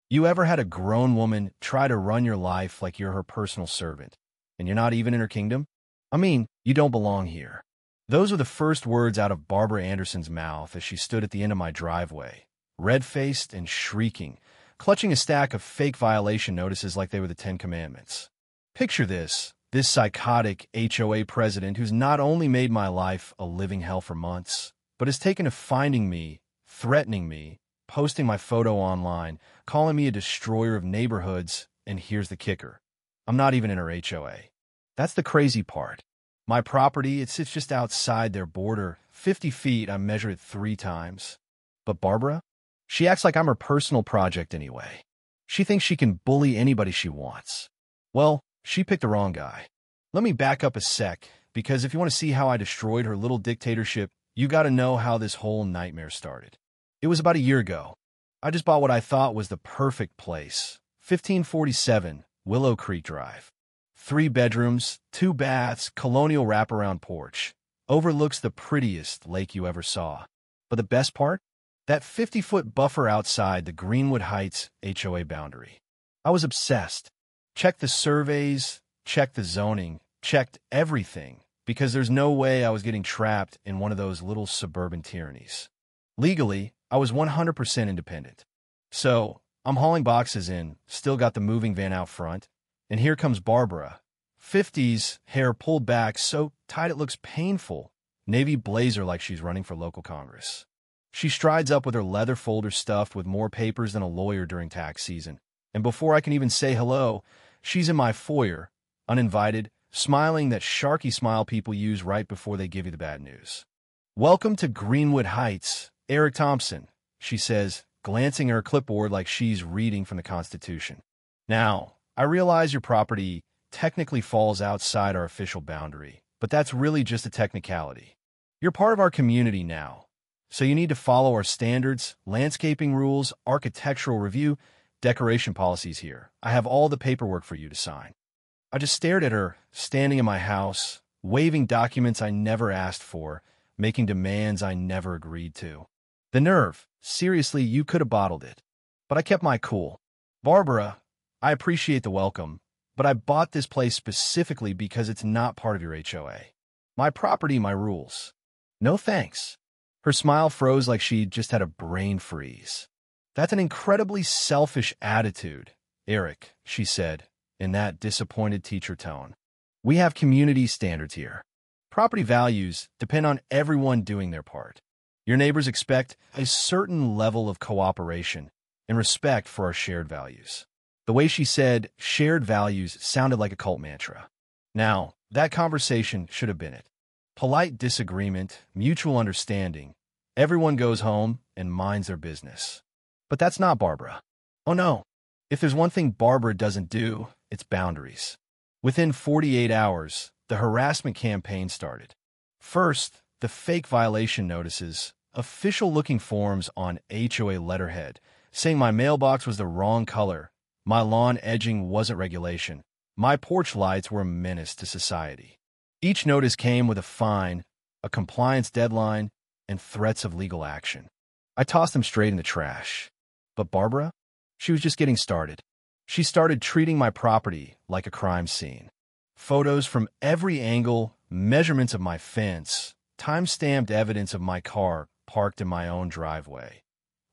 You ever had a grown woman try to run your life like you're her personal servant, and you're not even in her kingdom? I mean, you don't belong here. Those were the first words out of Barbara Anderson's mouth as she stood at the end of my driveway, red-faced and shrieking, clutching a stack of fake violation notices like they were the Ten Commandments. Picture this psychotic HOA president who's not only made my life a living hell for months, but has taken to finding me, threatening me, posting my photo online, calling me a destroyer of neighborhoods, and here's the kicker. I'm not even in her HOA. That's the crazy part. My property, it sits just outside their border, 50 feet, I measure it 3 times. But Barbara? She acts like I'm her personal project anyway. She thinks she can bully anybody she wants. Well, she picked the wrong guy. Let me back up a sec, because if you want to see how I destroyed her little dictatorship, you gotta know how this whole nightmare started. It was about a year ago. I just bought what I thought was the perfect place. 1547 Willow Creek Drive. 3 bedrooms, 2 baths, colonial wraparound porch. Overlooks the prettiest lake you ever saw. But the best part? That 50-foot buffer outside the Greenwood Heights HOA boundary. I was obsessed. Checked the surveys, checked the zoning, checked everything, because there's no way I was getting trapped in one of those little suburban tyrannies. Legally, I was 100% independent. So, I'm hauling boxes in, still got the moving van out front, and here comes Barbara. 50s, hair pulled back so tight it looks painful, navy blazer like she's running for local Congress. She strides up with her leather folder stuffed with more papers than a lawyer during tax season, and before I can even say hello, she's in my foyer, uninvited, smiling that sharky smile people use right before they give you the bad news. "Welcome to Greenwood Heights, Eric Thompson," she says, glancing at her clipboard like she's reading from the Constitution. Now, I realize your property technically falls outside our official boundary, but that's really just a technicality. You're part of our community now, so you need to follow our standards, landscaping rules, architectural review, decoration policies here. I have all the paperwork for you to sign. I just stared at her, standing in my house, waving documents I never asked for, making demands I never agreed to. The nerve. Seriously, you could have bottled it. But I kept my cool. "Barbara, I appreciate the welcome, but I bought this place specifically because it's not part of your HOA. My property, my rules. No thanks." Her smile froze like she'd just had a brain freeze. "That's an incredibly selfish attitude, Eric," she said, in that disappointed teacher tone. "We have community standards here. Property values depend on everyone doing their part. Your neighbors expect a certain level of cooperation and respect for our shared values." The way she said shared values sounded like a cult mantra. Now, that conversation should have been it. Polite disagreement, mutual understanding. Everyone goes home and minds their business. But that's not Barbara. Oh no. If there's one thing Barbara doesn't do, it's boundaries. Within 48 hours, the harassment campaign started. First, the fake violation notices, official-looking forms on HOA letterhead, saying my mailbox was the wrong color, my lawn edging wasn't regulation, my porch lights were a menace to society. Each notice came with a fine, a compliance deadline, and threats of legal action. I tossed them straight in the trash. But Barbara? She was just getting started. She started treating my property like a crime scene. Photos from every angle, measurements of my fence, time-stamped evidence of my car parked in my own driveway.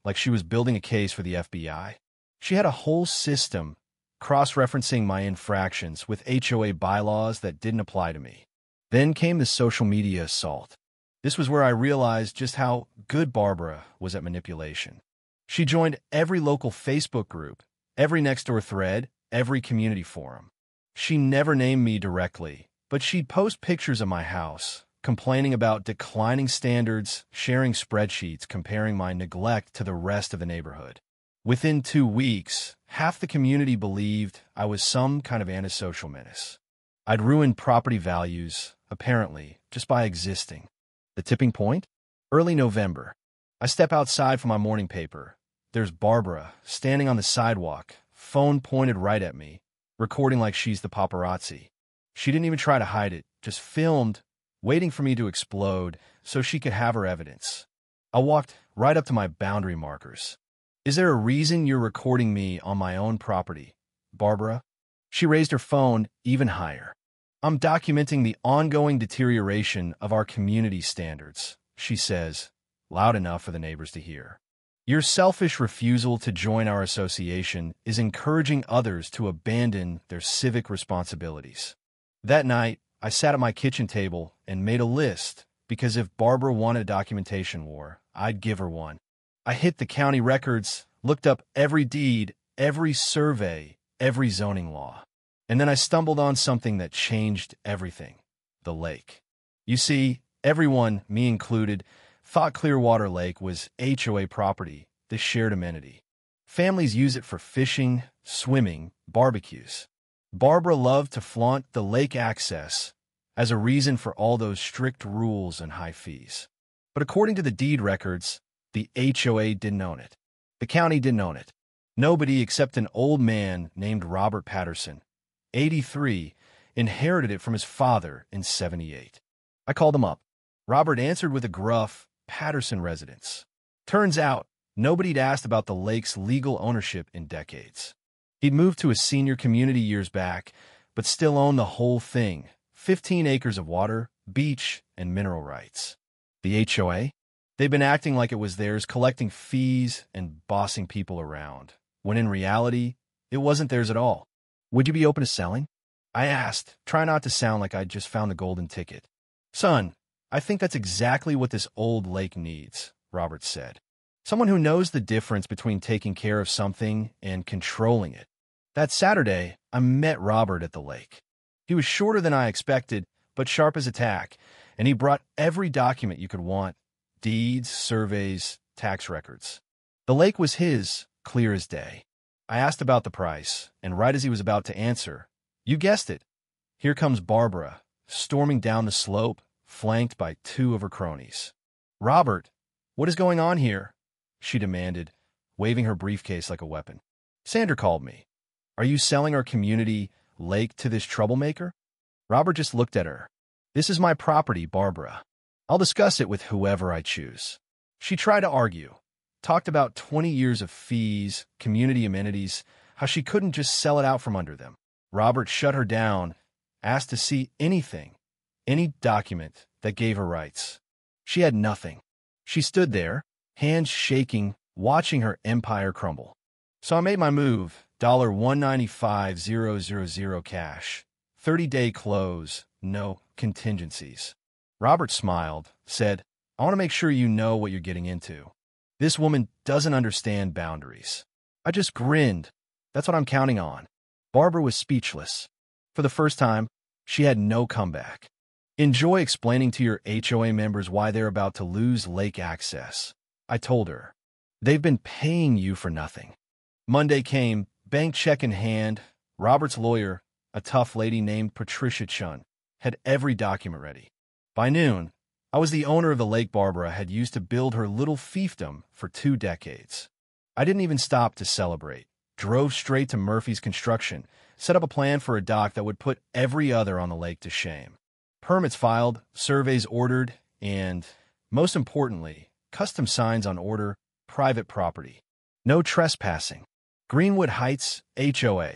Like she was building a case for the FBI. She had a whole system cross-referencing my infractions with HOA bylaws that didn't apply to me. Then came the social media assault. This was where I realized just how good Barbara was at manipulation. She joined every local Facebook group, every Nextdoor thread, every community forum. She never named me directly, but she'd post pictures of my house, complaining about declining standards, sharing spreadsheets comparing my neglect to the rest of the neighborhood. Within 2 weeks, half the community believed I was some kind of antisocial menace. I'd ruined property values, apparently, just by existing. The tipping point? Early November. I step outside for my morning paper. There's Barbara, standing on the sidewalk, phone pointed right at me, recording like she's the paparazzi. She didn't even try to hide it, just filmed, waiting for me to explode so she could have her evidence. I walked right up to my boundary markers. Is there a reason you're recording me on my own property, Barbara? She raised her phone even higher. I'm documenting the ongoing deterioration of our community standards, she says, loud enough for the neighbors to hear. Your selfish refusal to join our association is encouraging others to abandon their civic responsibilities. That night, I sat at my kitchen table and made a list because if Barbara wanted a documentation war, I'd give her one. I hit the county records, looked up every deed, every survey, every zoning law. And then I stumbled on something that changed everything: the lake. You see, everyone, me included, thought Clearwater Lake was HOA property, the shared amenity. Families use it for fishing, swimming, barbecues. Barbara loved to flaunt the lake access as a reason for all those strict rules and high fees. But according to the deed records, the HOA didn't own it. The county didn't own it. Nobody except an old man named Robert Patterson, 83, inherited it from his father in 78. I called him up. Robert answered with a gruff, Patterson residence. Turns out, nobody'd asked about the lake's legal ownership in decades. He'd moved to a senior community years back, but still owned the whole thing: 15 acres of water, beach, and mineral rights. The HOA? They've been acting like it was theirs, collecting fees and bossing people around, when in reality, it wasn't theirs at all. Would you be open to selling? I asked, try not to sound like I'd just found the golden ticket. Son, I think that's exactly what this old lake needs, Robert said. Someone who knows the difference between taking care of something and controlling it. That Saturday, I met Robert at the lake. He was shorter than I expected, but sharp as a tack, and he brought every document you could want: deeds, surveys, tax records. The lake was his, clear as day. I asked about the price, and right as he was about to answer, you guessed it, here comes Barbara, storming down the slope, flanked by two of her cronies. Robert, what is going on here? She demanded, waving her briefcase like a weapon. Sandra called me. Are you selling our community lake to this troublemaker? Robert just looked at her. This is my property, Barbara. I'll discuss it with whoever I choose. She tried to argue, talked about 20 years of fees, community amenities, how she couldn't just sell it out from under them. Robert shut her down, asked to see anything, any document that gave her rights. She had nothing. She stood there, hands shaking, watching her empire crumble. So I made my move, $195,000 cash, 30-day close, no contingencies. Robert smiled, said, I want to make sure you know what you're getting into. This woman doesn't understand boundaries. I just grinned. That's what I'm counting on. Barbara was speechless. For the first time, she had no comeback. Enjoy explaining to your HOA members why they're about to lose lake access, I told her. They've been paying you for nothing. Monday came, bank check in hand. Robert's lawyer, a tough lady named Patricia Chun, had every document ready. By noon, I was the owner of the lake Barbara had used to build her little fiefdom for 2 decades. I didn't even stop to celebrate. Drove straight to Murphy's Construction, set up a plan for a dock that would put every other on the lake to shame. Permits filed, surveys ordered, and, most importantly, custom signs on order, private property. No trespassing. Greenwood Heights, HOA.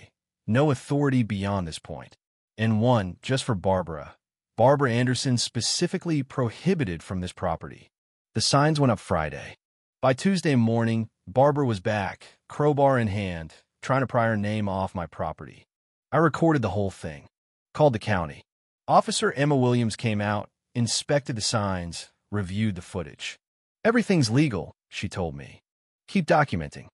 No authority beyond this point. And one, just for Barbara. Barbara Anderson specifically prohibited from this property. The signs went up Friday. By Tuesday morning, Barbara was back, crowbar in hand, trying to pry her name off my property. I recorded the whole thing. Called the county. Officer Emma Williams came out, inspected the signs, reviewed the footage. Everything's legal, she told me. Keep documenting.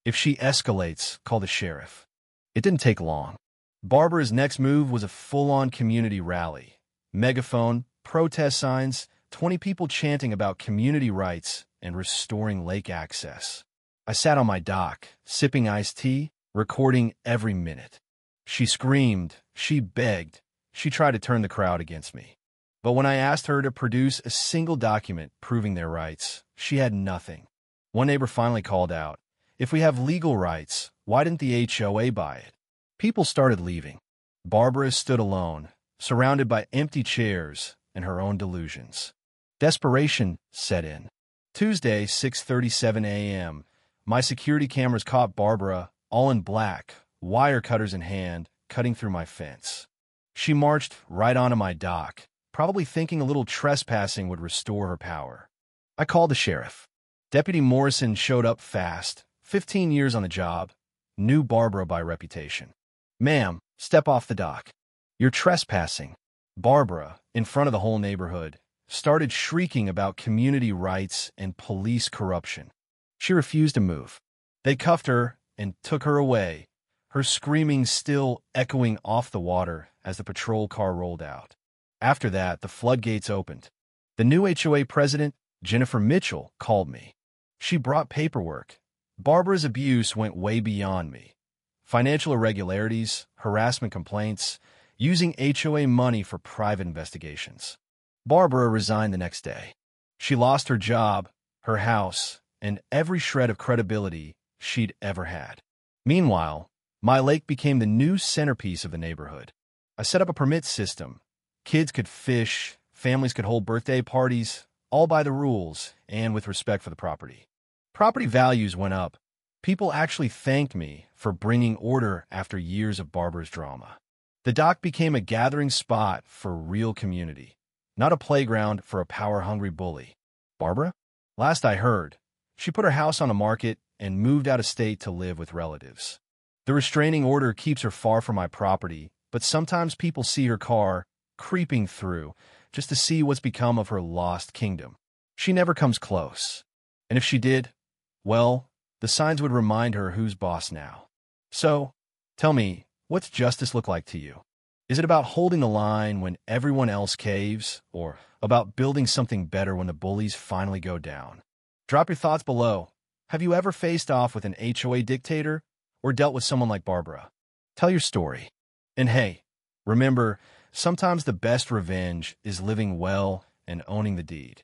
If she escalates, call the sheriff. It didn't take long. Barbara's next move was a full-on community rally. Megaphone, protest signs, 20 people chanting about community rights and restoring lake access. I sat on my dock, sipping iced tea, recording every minute. She screamed, she begged, she tried to turn the crowd against me. But when I asked her to produce a single document proving their rights, she had nothing. One neighbor finally called out, if we have legal rights, why didn't the HOA buy it? People started leaving. Barbara stood alone, surrounded by empty chairs and her own delusions. Desperation set in. Tuesday, 6:37 a.m., my security cameras caught Barbara, all in black, wire cutters in hand, cutting through my fence. She marched right onto my dock, probably thinking a little trespassing would restore her power. I called the sheriff. Deputy Morrison showed up fast, 15 years on the job, knew Barbara by reputation. "Ma'am, step off the dock. You're trespassing." Barbara, in front of the whole neighborhood, started shrieking about community rights and police corruption. She refused to move. They cuffed her and took her away, her screaming still echoing off the water as the patrol car rolled out. After that, the floodgates opened. The new HOA president, Jennifer Mitchell, called me. She brought paperwork. Barbara's abuse went way beyond me. Financial irregularities, harassment complaints, using HOA money for private investigations. Barbara resigned the next day. She lost her job, her house, and every shred of credibility she'd ever had. Meanwhile, my lake became the new centerpiece of the neighborhood. I set up a permit system. Kids could fish, families could hold birthday parties, all by the rules and with respect for the property. Property values went up. People actually thanked me for bringing order after years of Barbara's drama. The dock became a gathering spot for real community, not a playground for a power-hungry bully. Barbara? Last I heard, she put her house on the market and moved out of state to live with relatives. The restraining order keeps her far from my property, but sometimes people see her car creeping through just to see what's become of her lost kingdom. She never comes close. And if she did, well, the signs would remind her who's boss now. So, tell me, what's justice look like to you? Is it about holding the line when everyone else caves, or about building something better when the bullies finally go down? Drop your thoughts below. Have you ever faced off with an HOA dictator, or dealt with someone like Barbara? Tell your story. And hey, remember, sometimes the best revenge is living well and owning the deed.